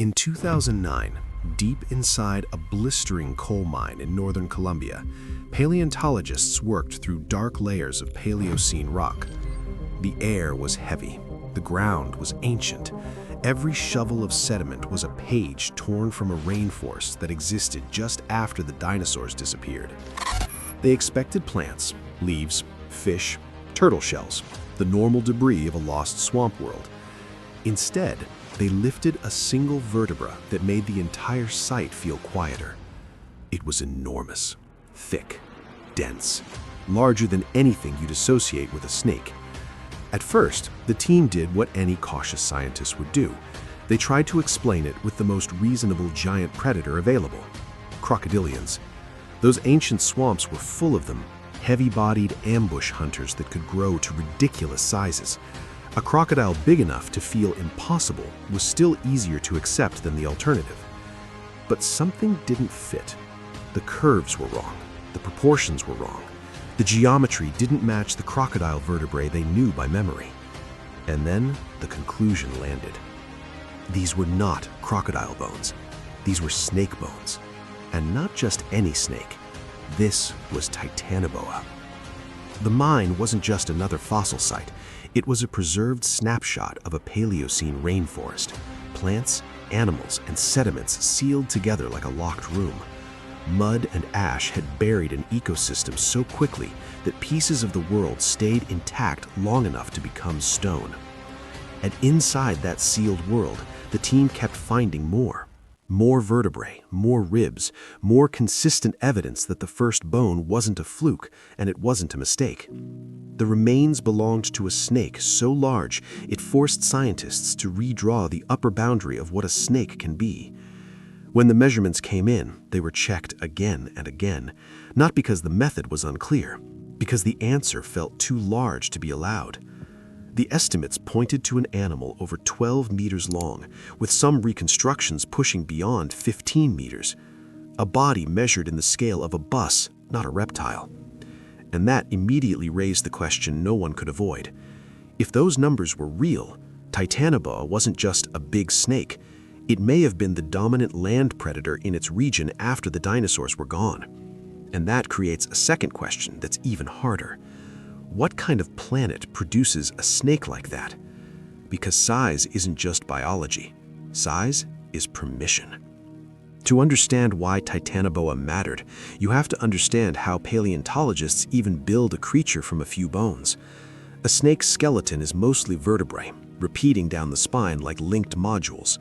In 2009, deep inside a blistering coal mine in northern Colombia, paleontologists worked through dark layers of Paleocene rock. The air was heavy, the ground was ancient. Every shovel of sediment was a page torn from a rainforest that existed just after the dinosaurs disappeared. They expected plants, leaves, fish, turtle shells, the normal debris of a lost swamp world. Instead, they lifted a single vertebra that made the entire site feel quieter. It was enormous, thick, dense, larger than anything you'd associate with a snake. At first, the team did what any cautious scientist would do. They tried to explain it with the most reasonable giant predator available: crocodilians. Those ancient swamps were full of them, heavy-bodied ambush hunters that could grow to ridiculous sizes. A crocodile big enough to feel impossible was still easier to accept than the alternative. But something didn't fit. The curves were wrong, the proportions were wrong. The geometry didn't match the crocodile vertebrae they knew by memory. And then the conclusion landed. These were not crocodile bones. These were snake bones. And not just any snake. This was Titanoboa. The mine wasn't just another fossil site. It was a preserved snapshot of a Paleocene rainforest. Plants, animals, and sediments sealed together like a locked room. Mud and ash had buried an ecosystem so quickly that pieces of the world stayed intact long enough to become stone. And inside that sealed world, the team kept finding more. More vertebrae, more ribs, more consistent evidence that the first bone wasn't a fluke and it wasn't a mistake. The remains belonged to a snake so large it forced scientists to redraw the upper boundary of what a snake can be. When the measurements came in, they were checked again and again, not because the method was unclear, because the answer felt too large to be allowed. The estimates pointed to an animal over 12 meters long, with some reconstructions pushing beyond 15 meters. A body measured in the scale of a bus, not a reptile. And that immediately raised the question no one could avoid. If those numbers were real, Titanoboa wasn't just a big snake. It may have been the dominant land predator in its region after the dinosaurs were gone. And that creates a second question that's even harder. What kind of planet produces a snake like that? Because size isn't just biology. Size is permission. To understand why Titanoboa mattered, you have to understand how paleontologists even build a creature from a few bones. A snake's skeleton is mostly vertebrae, repeating down the spine like linked modules.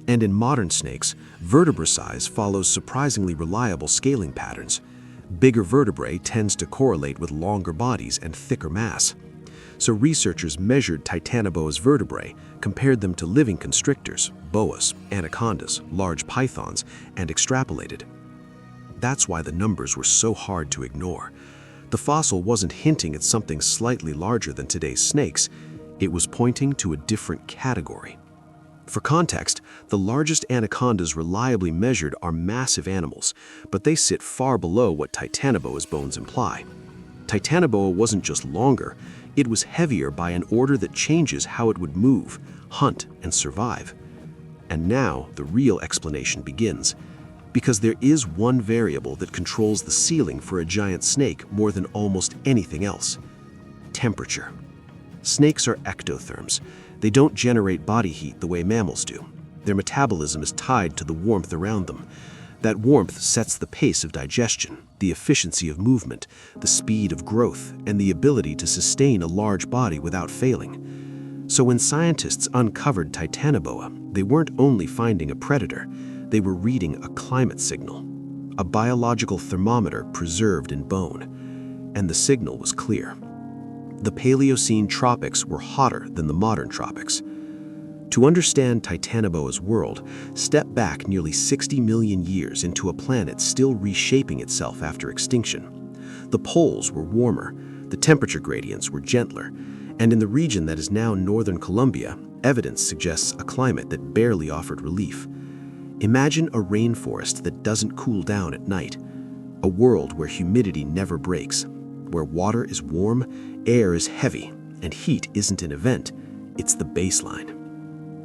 And in modern snakes, vertebra size follows surprisingly reliable scaling patterns. Bigger vertebrae tends to correlate with longer bodies and thicker mass. So researchers measured Titanoboa's vertebrae, compared them to living constrictors, boas, anacondas, large pythons, and extrapolated. That's why the numbers were so hard to ignore. The fossil wasn't hinting at something slightly larger than today's snakes. It was pointing to a different category. For context, the largest anacondas reliably measured are massive animals, but they sit far below what Titanoboa's bones imply. Titanoboa wasn't just longer, it was heavier by an order that changes how it would move, hunt, and survive. And now the real explanation begins, because there is one variable that controls the ceiling for a giant snake more than almost anything else: temperature. Snakes are ectotherms. They don't generate body heat the way mammals do. Their metabolism is tied to the warmth around them. That warmth sets the pace of digestion, the efficiency of movement, the speed of growth, and the ability to sustain a large body without failing. So when scientists uncovered Titanoboa, they weren't only finding a predator, they were reading a climate signal, a biological thermometer preserved in bone. And the signal was clear. The Paleocene tropics were hotter than the modern tropics. To understand Titanoboa's world, step back nearly 60 million years into a planet still reshaping itself after extinction. The poles were warmer, the temperature gradients were gentler, and in the region that is now northern Colombia, evidence suggests a climate that barely offered relief. Imagine a rainforest that doesn't cool down at night, a world where humidity never breaks, where water is warm, air is heavy, and heat isn't an event, it's the baseline.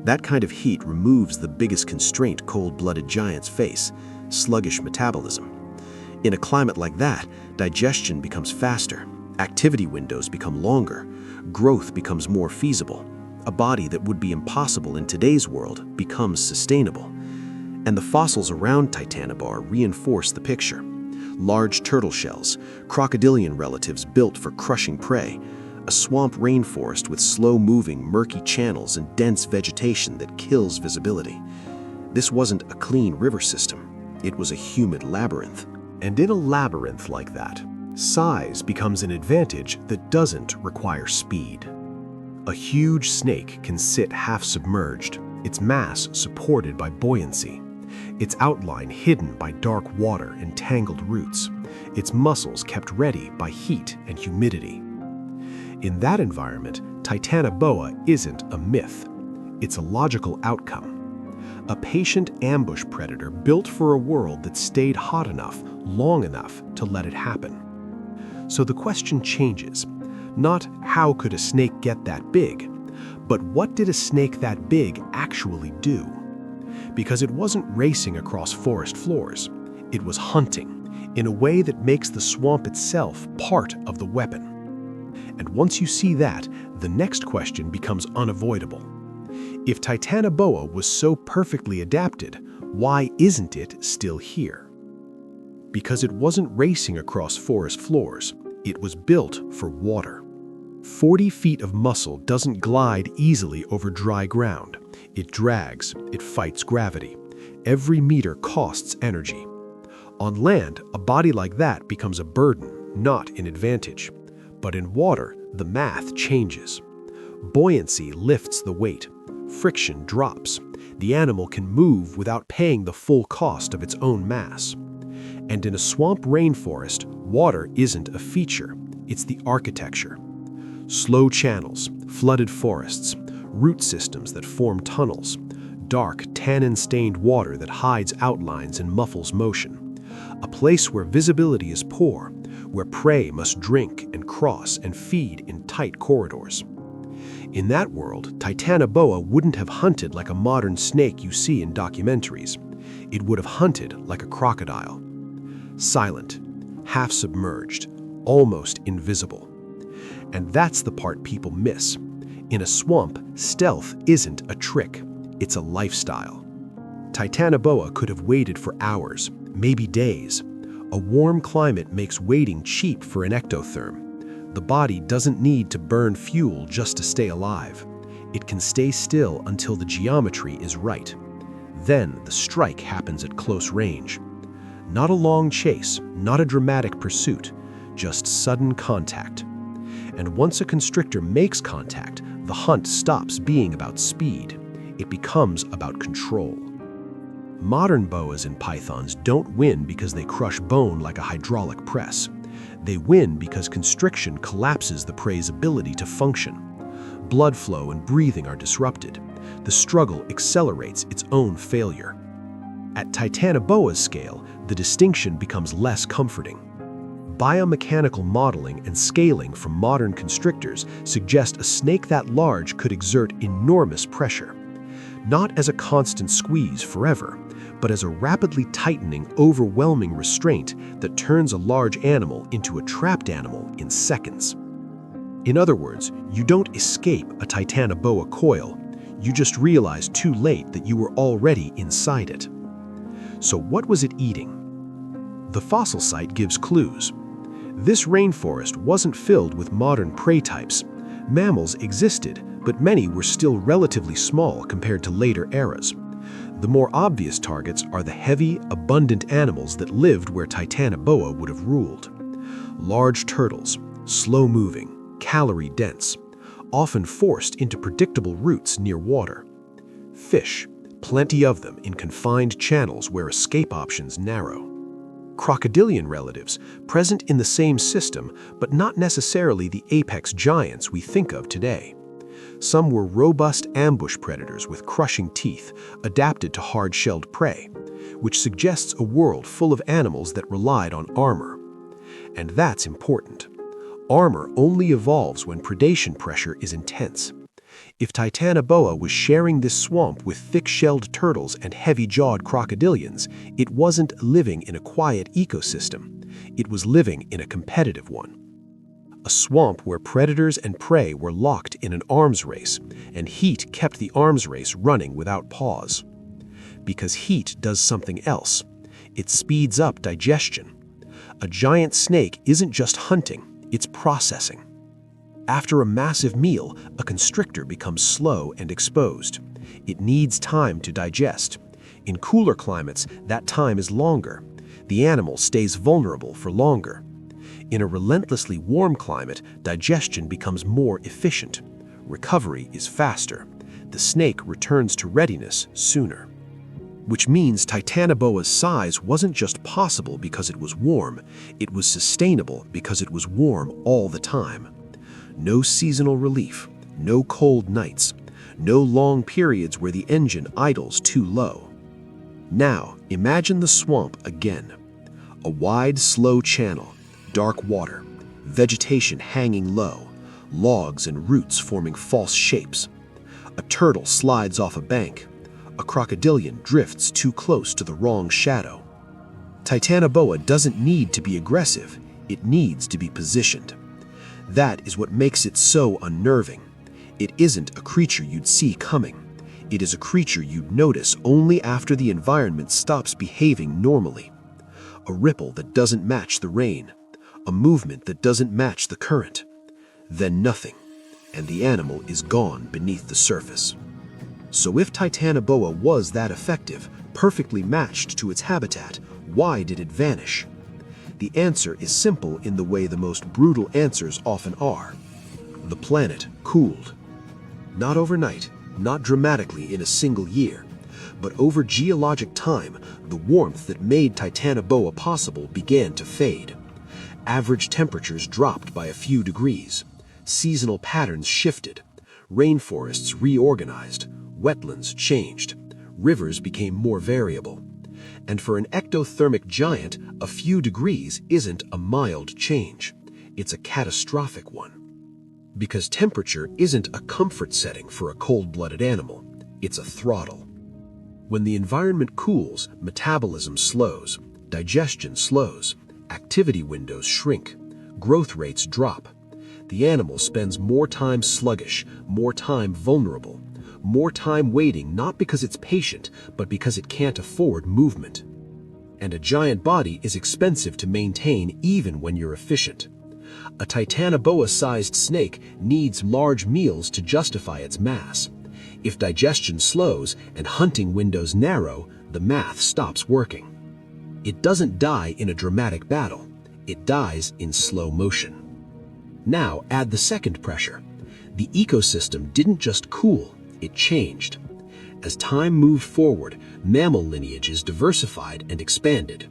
That kind of heat removes the biggest constraint cold-blooded giants face: sluggish metabolism. In a climate like that, digestion becomes faster, activity windows become longer, growth becomes more feasible. A body that would be impossible in today's world becomes sustainable. And the fossils around Titanoboa reinforce the picture. Large turtle shells, crocodilian relatives built for crushing prey, a swamp rainforest with slow-moving, murky channels and dense vegetation that kills visibility. This wasn't a clean river system. It was a humid labyrinth. And in a labyrinth like that, size becomes an advantage that doesn't require speed. A huge snake can sit half-submerged, its mass supported by buoyancy, its outline hidden by dark water and tangled roots, its muscles kept ready by heat and humidity. In that environment, Titanoboa isn't a myth. It's a logical outcome. A patient ambush predator built for a world that stayed hot enough, long enough to let it happen. So the question changes. Not how could a snake get that big, but what did a snake that big actually do? Because it wasn't racing across forest floors. It was hunting, in a way that makes the swamp itself part of the weapon. And once you see that, the next question becomes unavoidable. If Titanoboa was so perfectly adapted, why isn't it still here? Because it wasn't racing across forest floors. It was built for water. 40 feet of muscle doesn't glide easily over dry ground. It drags, it fights gravity. Every meter costs energy. On land, a body like that becomes a burden, not an advantage. But in water, the math changes. Buoyancy lifts the weight. Friction drops. The animal can move without paying the full cost of its own mass. And in a swamp rainforest, water isn't a feature, it's the architecture. Slow channels, flooded forests, root systems that form tunnels, dark, tannin-stained water that hides outlines and muffles motion. A place where visibility is poor, where prey must drink and cross and feed in tight corridors. In that world, Titanoboa wouldn't have hunted like a modern snake you see in documentaries. It would have hunted like a crocodile. Silent, half-submerged, almost invisible. And that's the part people miss. In a swamp, stealth isn't a trick, it's a lifestyle. Titanoboa could have waited for hours, maybe days. A warm climate makes waiting cheap for an ectotherm. The body doesn't need to burn fuel just to stay alive. It can stay still until the geometry is right. Then the strike happens at close range. Not a long chase, not a dramatic pursuit, just sudden contact. And once a constrictor makes contact, the hunt stops being about speed. It becomes about control. Modern boas and pythons don't win because they crush bone like a hydraulic press. They win because constriction collapses the prey's ability to function. Blood flow and breathing are disrupted. The struggle accelerates its own failure. At Titanoboa's scale, the distinction becomes less comforting. Biomechanical modeling and scaling from modern constrictors suggest a snake that large could exert enormous pressure. Not as a constant squeeze forever, but as a rapidly tightening, overwhelming restraint that turns a large animal into a trapped animal in seconds. In other words, you don't escape a Titanoboa coil, you just realize too late that you were already inside it. So what was it eating? The fossil site gives clues. This rainforest wasn't filled with modern prey types. Mammals existed, but many were still relatively small compared to later eras. The more obvious targets are the heavy, abundant animals that lived where Titanoboa would have ruled. Large turtles, slow-moving, calorie-dense, often forced into predictable routes near water. Fish, plenty of them in confined channels where escape options narrow. Crocodilian relatives, present in the same system, but not necessarily the apex giants we think of today. Some were robust ambush predators with crushing teeth, adapted to hard-shelled prey, which suggests a world full of animals that relied on armor. And that's important. Armor only evolves when predation pressure is intense. If Titanoboa was sharing this swamp with thick-shelled turtles and heavy-jawed crocodilians, it wasn't living in a quiet ecosystem. It was living in a competitive one. A swamp where predators and prey were locked in an arms race, and heat kept the arms race running without pause. Because heat does something else. It speeds up digestion. A giant snake isn't just hunting, it's processing. After a massive meal, a constrictor becomes slow and exposed. It needs time to digest. In cooler climates, that time is longer. The animal stays vulnerable for longer. In a relentlessly warm climate, digestion becomes more efficient. Recovery is faster. The snake returns to readiness sooner. Which means Titanoboa's size wasn't just possible because it was warm, it was sustainable because it was warm all the time. No seasonal relief, no cold nights, no long periods where the engine idles too low. Now, imagine the swamp again. A wide, slow channel, dark water, vegetation hanging low, logs and roots forming false shapes. A turtle slides off a bank. A crocodilian drifts too close to the wrong shadow. Titanoboa doesn't need to be aggressive, it needs to be positioned. That is what makes it so unnerving. It isn't a creature you'd see coming. It is a creature you'd notice only after the environment stops behaving normally. A ripple that doesn't match the rain. A movement that doesn't match the current. Then nothing, and the animal is gone beneath the surface. So if Titanoboa was that effective, perfectly matched to its habitat, why did it vanish? The answer is simple in the way the most brutal answers often are. The planet cooled. Not overnight, not dramatically in a single year, but over geologic time, the warmth that made Titanoboa possible began to fade. Average temperatures dropped by a few degrees. Seasonal patterns shifted. Rainforests reorganized. Wetlands changed. Rivers became more variable. And for an ectothermic giant, a few degrees isn't a mild change. It's a catastrophic one. Because temperature isn't a comfort setting for a cold-blooded animal. It's a throttle. When the environment cools, metabolism slows, digestion slows, activity windows shrink, growth rates drop. The animal spends more time sluggish, more time vulnerable, more time waiting not because it's patient, but because it can't afford movement. And a giant body is expensive to maintain even when you're efficient. A Titanoboa-sized snake needs large meals to justify its mass. If digestion slows and hunting windows narrow, the math stops working. It doesn't die in a dramatic battle. It dies in slow motion. Now add the second pressure. The ecosystem didn't just cool, it changed. As time moved forward, mammal lineages diversified and expanded.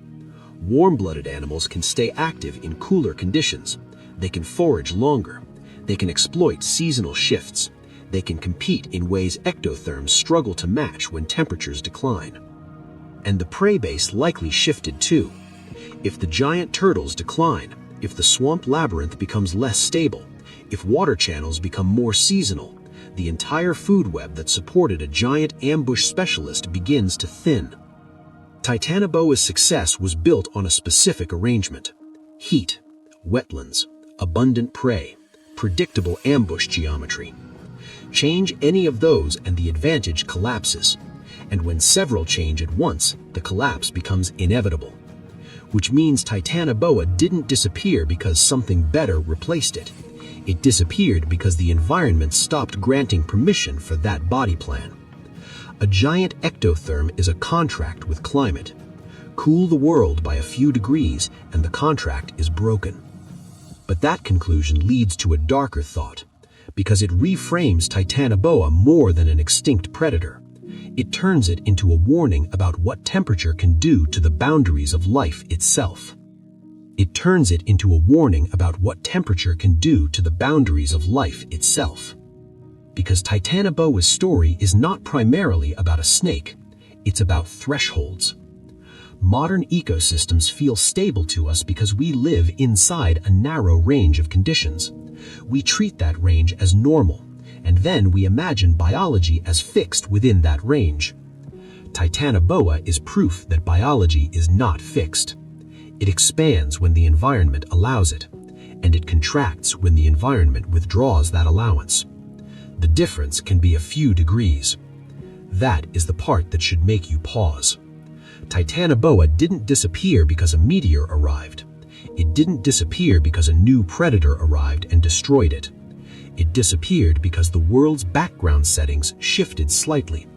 Warm-blooded animals can stay active in cooler conditions. They can forage longer. They can exploit seasonal shifts. They can compete in ways ectotherms struggle to match when temperatures decline. And the prey base likely shifted too. If the giant turtles decline, if the swamp labyrinth becomes less stable, if water channels become more seasonal, the entire food web that supported a giant ambush specialist begins to thin. Titanoboa's success was built on a specific arrangement: heat, wetlands, abundant prey, predictable ambush geometry. Change any of those and the advantage collapses. And when several change at once, the collapse becomes inevitable. Which means Titanoboa didn't disappear because something better replaced it. It disappeared because the environment stopped granting permission for that body plan. A giant ectotherm is a contract with climate. Cool the world by a few degrees and the contract is broken. But that conclusion leads to a darker thought, because it reframes Titanoboa more than an extinct predator. It turns it into a warning about what temperature can do to the boundaries of life itself. It turns it into a warning about what temperature can do to the boundaries of life itself. Because Titanoboa's story is not primarily about a snake, it's about thresholds. Modern ecosystems feel stable to us because we live inside a narrow range of conditions. We treat that range as normal, and then we imagine biology as fixed within that range. Titanoboa is proof that biology is not fixed. It expands when the environment allows it, and it contracts when the environment withdraws that allowance. The difference can be a few degrees. That is the part that should make you pause. Titanoboa didn't disappear because a meteor arrived. It didn't disappear because a new predator arrived and destroyed it. It disappeared because the world's background settings shifted slightly,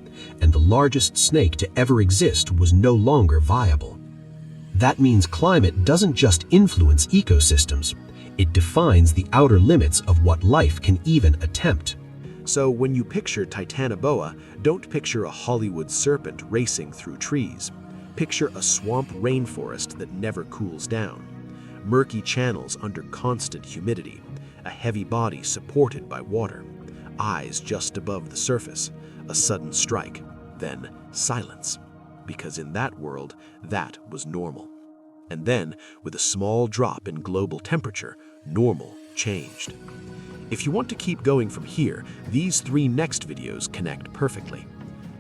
and the largest snake to ever exist was no longer viable. That means climate doesn't just influence ecosystems, it defines the outer limits of what life can even attempt. So when you picture Titanoboa, don't picture a Hollywood serpent racing through trees. Picture a swamp rainforest that never cools down, murky channels under constant humidity, a heavy body supported by water, eyes just above the surface, a sudden strike, then silence. Because in that world, that was normal. And then, with a small drop in global temperature, normal changed. If you want to keep going from here, these 3 next videos connect perfectly.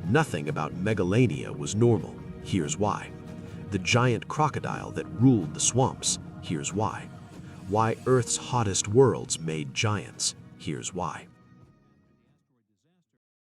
Nothing about megalania was normal. Here's why. The giant crocodile that ruled the swamps. Here's why. Why Earth's hottest worlds made giants. Here's why.